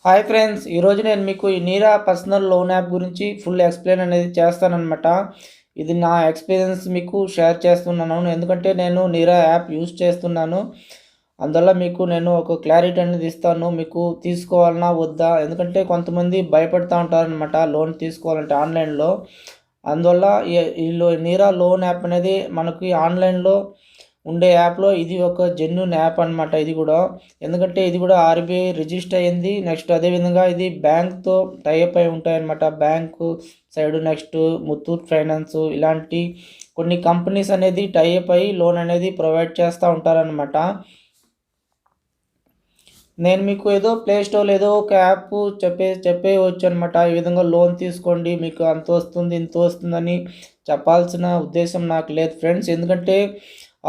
Hi friends, ఈరోజు నేను మీకు ఈ నీరా పర్సనల్ లోన్ యాప్ గురించి ఫుల్ ఎక్స్ప్లెయిన్ అనేది చేస్తానన్నమాట. ఇది నా ఎక్స్పీరియన్స్ మీకు షేర్ చేస్తున్నాను. ఎందుకంటే నేను నీరా యాప్ యూజ్ చేస్తున్నాను. అందువల్ల మీకు నేను ఒక క్లారిటీ అనేది ఇస్తాను. మీకు తీసుకోవాలన్నా వద్దా? ఎందుకంటే కొంతమంది భయపడుతూ ఉంటారనమాట లోన్ తీసుకోవాలంటే ఆన్లైన్లో. అందువల్ల ఈ నీరా లోన్ యాప్ అనేది మనకి ఆన్లైన్లో ఉండే యాప్లో ఇది ఒక జెన్యూన్ యాప్ అనమాట. ఇది కూడా ఎందుకంటే ఇది కూడా ఆర్బీఐ రిజిస్టర్ అయ్యింది. నెక్స్ట్ అదేవిధంగా ఇది బ్యాంక్తో టైఅప్ అయి ఉంటాయన్నమాట. Bank side next Muthoot finance ఇలాంటి కొన్ని కంపెనీస్ అనేది టైఅప్ అయ్యి లోన్ అనేది ప్రొవైడ్ చేస్తూ ఉంటారనమాట. నేను మీకు ఏదో ప్లే స్టోర్లో ఏదో ఒక యాప్ చెప్పేయవచ్చు అనమాట. ఈ విధంగా లోన్ తీసుకోండి, మీకు అంత వస్తుంది ఇంత వస్తుందని చెప్పాల్సిన ఉద్దేశం నాకు లేదు ఫ్రెండ్స్. ఎందుకంటే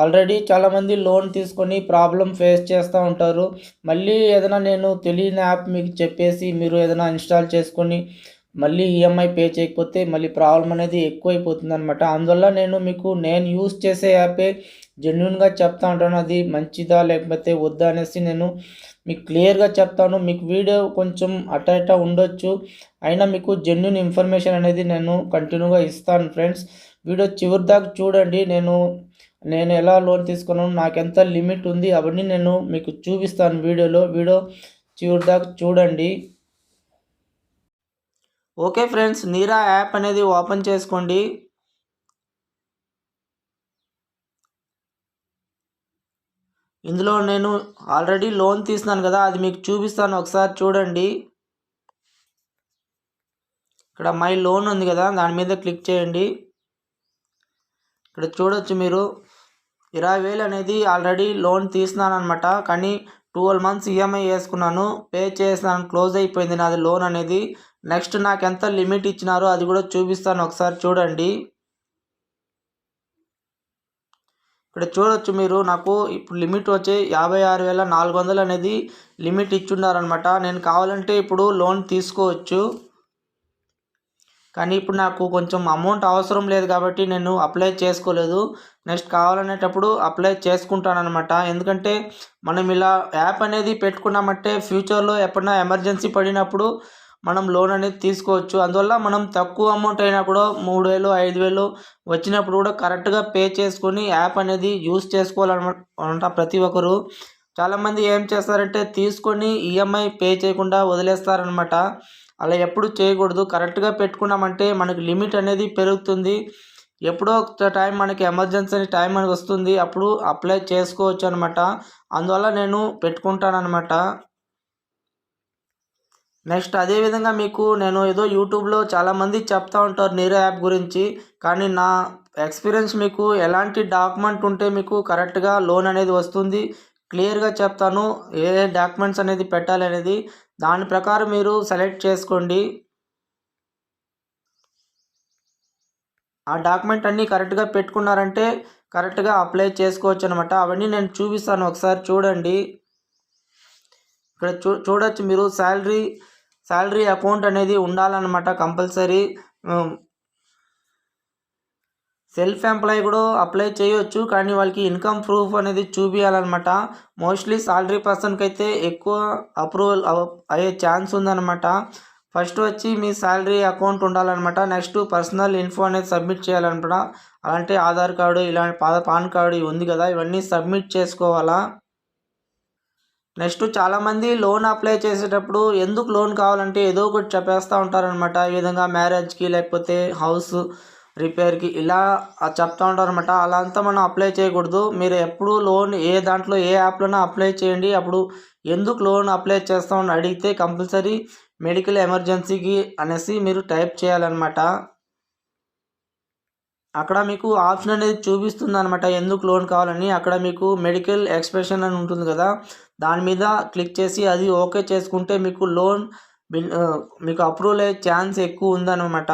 ఆల్రెడీ చాలామంది లోన్ తీసుకొని ప్రాబ్లం ఫేస్ చేస్తూ ఉంటారు. మళ్ళీ ఏదైనా నేను తెలియని యాప్ మీకు చెప్పేసి మీరు ఏదైనా ఇన్స్టాల్ చేసుకొని మళ్ళీ ఈఎంఐ పే చేయకపోతే మళ్ళీ ప్రాబ్లం అనేది ఎక్కువైపోతుంది అనమాట. అందువల్ల నేను యూస్ చేసే యాపే జెన్యున్గా చెప్తా ఉంటాను. అది మంచిదా లేకపోతే వద్దా అనేసి నేను మీకు క్లియర్గా చెప్తాను. మీకు వీడియో కొంచెం అట్ట ఉండొచ్చు, అయినా మీకు జెన్యున్ ఇన్ఫర్మేషన్ అనేది నేను కంటిన్యూగా ఇస్తాను ఫ్రెండ్స్. వీడియో చివరి దాకా చూడండి. నేను ఎలా లోన్ తీసుకున్నాను, నాకు ఎంత లిమిట్ ఉంది అవన్నీ నేను మీకు చూపిస్తాను వీడియో చివరి దాకా చూడండి. ఓకే ఫ్రెండ్స్, నీరా యాప్ అనేది ఓపెన్ చేసుకోండి. ఇందులో నేను ఆల్రెడీ లోన్ తీసినాను కదా, అది మీకు చూపిస్తాను, ఒకసారి చూడండి. ఇక్కడ మై లోన్ ఉంది కదా, దాని మీద క్లిక్ చేయండి. ఇక్కడ చూడొచ్చు మీరు 20,000 అనేది ఆల్రెడీ లోన్ తీసినాను అనమాట. కానీ 12 months ఈఎంఐ వేసుకున్నాను, పే చేసినాను, క్లోజ్ అయిపోయింది నాది లోన్ అనేది. నెక్స్ట్ నాకు ఎంత లిమిట్ ఇచ్చినారో అది కూడా చూపిస్తాను, ఒకసారి చూడండి. ఇక్కడ చూడొచ్చు మీరు, నాకు ఇప్పుడు లిమిట్ వచ్చి 56,400 అనేది లిమిట్ ఇచ్చున్నారనమాట. నేను కావాలంటే ఇప్పుడు లోన్ తీసుకోవచ్చు, కానీ ఇప్పుడు నాకు కొంచెం అమౌంట్ అవసరం లేదు కాబట్టి నేను అప్లై చేసుకోలేదు. నెక్స్ట్ కావాలనేటప్పుడు అప్లై చేసుకుంటానమాట. ఎందుకంటే మనం ఇలా యాప్ అనేది పెట్టుకున్నామంటే ఫ్యూచర్లో ఎప్పుడైనా ఎమర్జెన్సీ పడినప్పుడు మనం లోన్ అనేది తీసుకోవచ్చు. అందువల్ల మనం తక్కువ అమౌంట్ అయినా కూడా 3,000 5,000 వచ్చినప్పుడు కూడా కరెక్ట్గా పే చేసుకొని యాప్ అనేది యూస్ చేసుకోవాలన్నమాట ప్రతి ఒక్కరు. చాలామంది ఏం చేస్తారంటే తీసుకొని ఈఎంఐ పే చేయకుండా వదిలేస్తారనమాట. అలా ఎప్పుడు చేయకూడదు. కరెక్ట్గా పెట్టుకున్నామంటే మనకి లిమిట్ అనేది పెరుగుతుంది. ఎప్పుడో ఒక టైం మనకి ఎమర్జెన్సీ టైం అని వస్తుంది, అప్పుడు అప్లై చేసుకోవచ్చు అనమాట. అందువల్ల నేను పెట్టుకుంటానమాట. నెక్స్ట్ అదేవిధంగా మీకు నేను ఏదో యూట్యూబ్లో చాలామంది చెప్తా ఉంటారు నీరా యాప్ గురించి, కానీ నా ఎక్స్పీరియన్స్ మీకు ఎలాంటి డాక్యుమెంట్ ఉంటే మీకు కరెక్ట్గా లోన్ అనేది వస్తుంది క్లియర్గా చెప్తాను. ఏ డాక్యుమెంట్స్ అనేది పెట్టాలి అనేది దాని ప్రకారం మీరు సెలెక్ట్ చేసుకోండి. ఆ డాక్యుమెంట్ అన్నీ కరెక్ట్గా పెట్టుకున్నారంటే కరెక్ట్గా అప్లై చేసుకోవచ్చు అనమాట. అవన్నీ నేను చూపిస్తాను, ఒకసారి చూడండి. ఇక్కడ చూడొచ్చు మీరు, శాలరీ అకౌంట్ అనేది ఉండాలన్నమాట కంపల్సరీ. సెల్ఫ్ ఎంప్లాయ్ కూడా అప్లై చేయొచ్చు, కానీ వాళ్ళకి ఇన్కమ్ ప్రూఫ్ అనేది చూపించాలన్నమాట. మోస్ట్లీ సాలరీ పర్సన్కి అయితే ఎక్కువ అప్రూవల్ అయ్యే ఛాన్స్ ఉందన్నమాట. ఫస్ట్ వచ్చి మీ శాలరీ అకౌంట్ ఉండాలన్నమాట. నెక్స్ట్ పర్సనల్ ఇన్ఫో అనేది సబ్మిట్ చేయాలన్నమాట. అలాంటి ఆధార్ కార్డు, ఇలాంటి పాన్ కార్డు ఉంది కదా, ఇవన్నీ సబ్మిట్ చేసుకోవాలా. నెక్స్ట్ చాలామంది లోన్ అప్లై చేసేటప్పుడు ఎందుకు లోన్ కావాలంటే ఏదో ఒకటి చెప్పేస్తూ ఉంటారనమాట. ఈ విధంగా మ్యారేజ్కి లేకపోతే హౌస్ రిపేర్కి ఇలా చెప్తూ ఉంటారనమాట. అలా అంతా మనం అప్లై చేయకూడదు. మీరు ఎప్పుడు లోన్ ఏ యాప్లోనే అప్లై చేయండి. అప్పుడు ఎందుకు లోన్ అప్లై చేస్తామని అడిగితే కంపల్సరీ మెడికల్ ఎమర్జెన్సీకి అనేసి మీరు టైప్ చేయాలన్నమాట. అక్కడ మీకు ఆప్షన్ అనేది చూపిస్తుంది అనమాట, ఎందుకు లోన్ కావాలని. అక్కడ మీకు మెడికల్ ఎక్స్ప్రెషన్ అని ఉంటుంది కదా, దాని మీద క్లిక్ చేసి అది ఓకే చేసుకుంటే మీకు లోన్ మీకు అప్రూవల్ అయ్యే ఛాన్స్ ఎక్కువ ఉందన్నమాట.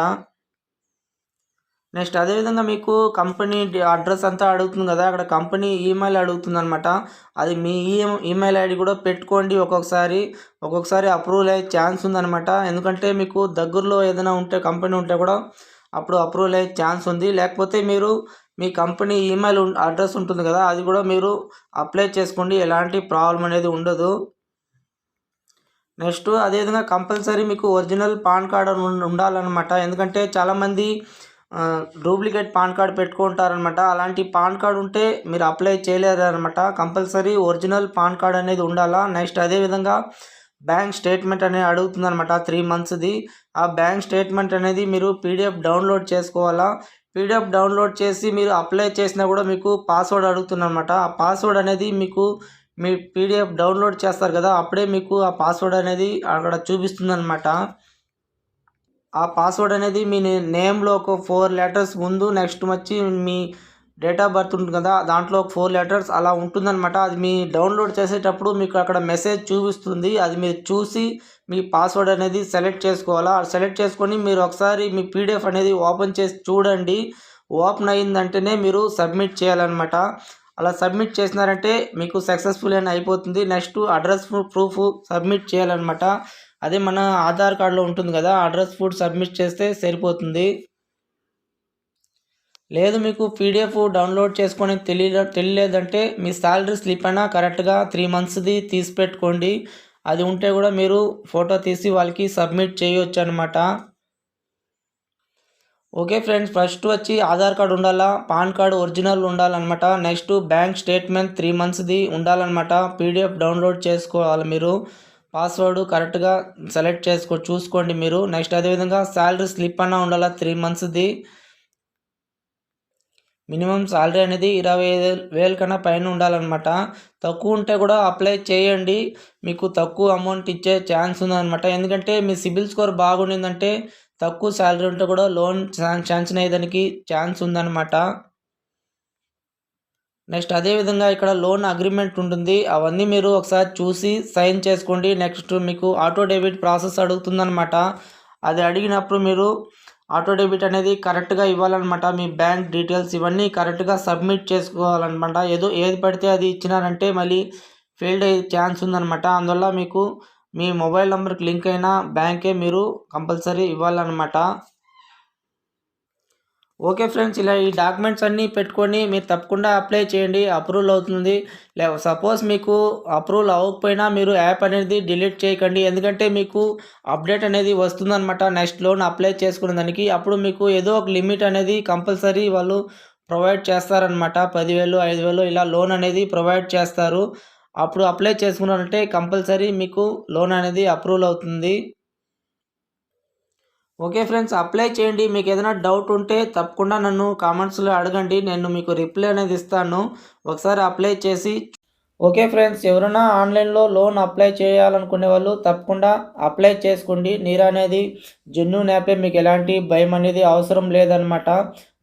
నెక్స్ట్ అదేవిధంగా మీకు కంపెనీ అడ్రస్ అంతా అడుగుతుంది కదా, అక్కడ కంపెనీ ఈమెయిల్ అడుగుతుంది అనమాట. అది మీ ఈమెయిల్ ఐడి కూడా పెట్టుకోండి. ఒక్కొక్కసారి అప్రూవల్ అయ్యే ఛాన్స్ ఉందన్నమాట. ఎందుకంటే మీకు దగ్గరలో ఏదైనా ఉంటే కంపెనీ ఉంటే కూడా అప్పుడు అప్రూవల్ అయ్యే ఛాన్స్ ఉంది. లేకపోతే మీరు మీ కంపెనీ ఈమెయిల్ అడ్రస్ ఉంటుంది కదా, అది కూడా మీరు అప్లై చేసుకోండి, ఎలాంటి ప్రాబ్లం అనేది ఉండదు. నెక్స్ట్ అదేవిధంగా కంపల్సరీ మీకు ఒరిజినల్ పాన్ కార్డ్ ఉండాలన్నమాట. ఎందుకంటే చాలామంది డూప్లికేట్ పాన్ కార్డ్ పెట్టుకుంటారనమాట. అలాంటి పాన్ కార్డ్ ఉంటే మీరు అప్లై చేయలేరనమాట. కంపల్సరీ ఒరిజినల్ పాన్ కార్డ్ అనేది ఉండాలా. నెక్స్ట్ అదేవిధంగా బ్యాంక్ స్టేట్మెంట్ అనేది అడుగుతుందనమాట 3 మంత్స్ది. ఆ బ్యాంక్ స్టేట్మెంట్ అనేది మీరు పీడిఎఫ్ డౌన్లోడ్ చేసుకోవాలా. పీడిఎఫ్ డౌన్లోడ్ చేసి మీరు అప్లై చేసినా కూడా మీకు పాస్వర్డ్ అడుగుతుందనమాట. ఆ పాస్వర్డ్ అనేది మీకు మీ పీడిఎఫ్ డౌన్లోడ్ చేస్తారు కదా, అప్పుడే మీకు ఆ పాస్వర్డ్ అనేది అక్కడ చూపిస్తుందనమాట. ఆ పాస్వర్డ్ అనేది మీ నేమ్లో ఒక 4 లెటర్స్ ముందు, నెక్స్ట్ వచ్చి మీ డేట్ ఆఫ్ బర్త్ ఉంటుంది కదా, దాంట్లో ఒక 4 లెటర్స్ అలా ఉంటుందన్నమాట. అది మీ డౌన్లోడ్ చేసేటప్పుడు మీకు అక్కడ మెసేజ్ చూపిస్తుంది. అది మీరు చూసి మీ పాస్వర్డ్ అనేది సెలెక్ట్ చేసుకోవాలా. సెలెక్ట్ చేసుకొని మీరు ఒకసారి మీ పీడిఎఫ్ అనేది ఓపెన్ చేసి చూడండి. ఓపెన్ అయిందంటేనే మీరు సబ్మిట్ చేయాలన్నమాట. అలా సబ్మిట్ చేసినారంటే మీకు సక్సెస్ఫుల్ అని అయిపోతుంది. నెక్స్ట్ అడ్రస్ ప్రూఫ్ సబ్మిట్ చేయాలన్నమాట. అదే మన ఆధార్ కార్డులో ఉంటుంది కదా, అడ్రస్ ప్రూఫ్ సబ్మిట్ చేస్తే సరిపోతుంది. లేదు మీకు పీడిఎఫ్ డౌన్లోడ్ చేసుకొని తెలియలేదంటే మీ శాలరీ స్లిప్ అయినా కరెక్ట్గా 3 మంత్స్ది తీసి పెట్టుకోండి. అది ఉంటే కూడా మీరు ఫోటో తీసి వాళ్ళకి సబ్మిట్ చేయొచ్చు అనమాట. ఓకే ఫ్రెండ్స్, ఫస్ట్ వచ్చి ఆధార్ కార్డు ఉండాలా, పాన్ కార్డు ఒరిజినల్ ఉండాలన్నమాట. నెక్స్ట్ బ్యాంక్ స్టేట్మెంట్ 3 మంత్స్ది ఉండాలన్నమాట. పీడిఎఫ్ డౌన్లోడ్ చేసుకోవాలి మీరు. పాస్వర్డ్ కరెక్ట్గా సెలెక్ట్ చూసుకోండి మీరు. నెక్స్ట్ అదేవిధంగా శాలరీ స్లిప్ అన్నా ఉండాలా 3 మంత్స్ది. మినిమం శాలరీ అనేది 20,000 కన్నా పైన ఉండాలన్నమాట. తక్కువ ఉంటే కూడా అప్లై చేయండి, మీకు తక్కువ అమౌంట్ ఇచ్చే ఛాన్స్ ఉందన్నమాట. ఎందుకంటే మీ సిబిల్ స్కోర్ బాగుండిందంటే తక్కువ శాలరీ ఉంటే కూడా లోన్ శాంక్షన్ అయ్యేదానికి ఛాన్స్ ఉందన్నమాట. నెక్స్ట్ అదేవిధంగా ఇక్కడ లోన్ అగ్రిమెంట్ ఉంటుంది. అవన్నీ మీరు ఒకసారి చూసి సైన్ చేసుకోండి. నెక్స్ట్ మీకు ఆటో డెబిట్ ప్రాసెస్ అడుగుతుందన్నమాట. అది అడిగినప్పుడు మీరు ఆటో డెబిట్ అనేది కరెక్ట్గా ఇవ్వాలన్నమాట. మీ బ్యాంక్ డీటెయిల్స్ ఇవన్నీ కరెక్ట్గా సబ్మిట్ చేసుకోవాలన్నమాట. ఏది పడితే అది ఇచ్చినారంటే మళ్ళీ ఫెయిల్డ్ అయ్యే ఛాన్స్ ఉందన్నమాట. అందువల్ల మీకు మీ మొబైల్ నెంబర్కి లింక్ అయిన బ్యాంకే మీరు కంపల్సరీ ఇవ్వాలన్నమాట. ఓకే ఫ్రెండ్స్, ఇలా ఈ డాక్యుమెంట్స్ అన్నీ పెట్టుకొని మీరు తప్పకుండా అప్లై చేయండి, అప్రూవల్ అవుతుంది. సపోజ్ మీకు అప్రూవల్ అవ్వకపోయినా మీరు యాప్ అనేది డిలీట్ చేయకండి. ఎందుకంటే మీకు అప్డేట్ అనేది వస్తుందన్నమాట నెక్స్ట్ లోన్ అప్లై చేసుకునే దానికి. అప్పుడు మీకు ఏదో ఒక లిమిట్ అనేది కంపల్సరీ వాళ్ళు ప్రొవైడ్ చేస్తారనమాట. 10,000 5,000 ఇలా లోన్ అనేది ప్రొవైడ్ చేస్తారు. అప్పుడు అప్లై చేసుకున్నారంటే కంపల్సరీ మీకు లోన్ అనేది అప్రూవల్ అవుతుంది. ఓకే ఫ్రెండ్స్, అప్లై చేయండి. మీకు ఏదైనా డౌట్ ఉంటే తప్పకుండా నన్ను కామెంట్స్లో అడగండి, నేను మీకు రిప్లై అనేది ఇస్తాను. ఒకసారి అప్లై చేసి ఓకే ఫ్రెండ్స్, ఎవరైనా ఆన్లైన్లో లోన్ అప్లై చేయాలనుకునే వాళ్ళు తప్పకుండా అప్లై చేసుకోండి. నీరా అనేది జెన్యూన్ యాపే, మీకు ఎలాంటి భయం అనేది అవసరం లేదనమాట.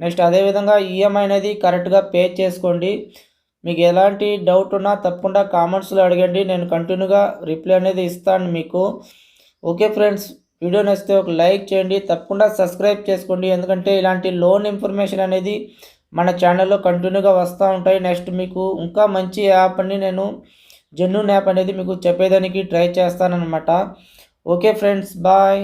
నెక్స్ట్ అదేవిధంగా ఈఎంఐ అనేది కరెక్ట్గా పే చేసుకోండి. మీకు ఎలాంటి డౌట్ ఉన్నా తప్పకుండా కామెంట్స్లో అడగండి, నేను కంటిన్యూగా రిప్లై అనేది ఇస్తాను మీకు. ఓకే ఫ్రెండ్స్, వీడియో నచ్చితే ఒక లైక్ చేయండి, తప్పకుండా సబ్స్క్రైబ్ చేసుకోండి. ఎందుకంటే ఇలాంటి లోన్ ఇన్ఫర్మేషన్ అనేది మన ఛానల్లో కంటిన్యూగా వస్తూ ఉంటాయి. నెక్స్ట్ మీకు ఇంకా మంచి యాప్ అని నేను జెన్యూన్ యాప్ అనేది మీకు చెప్పేదానికి ట్రై చేస్తానన్నమాట. Okay friends, bye.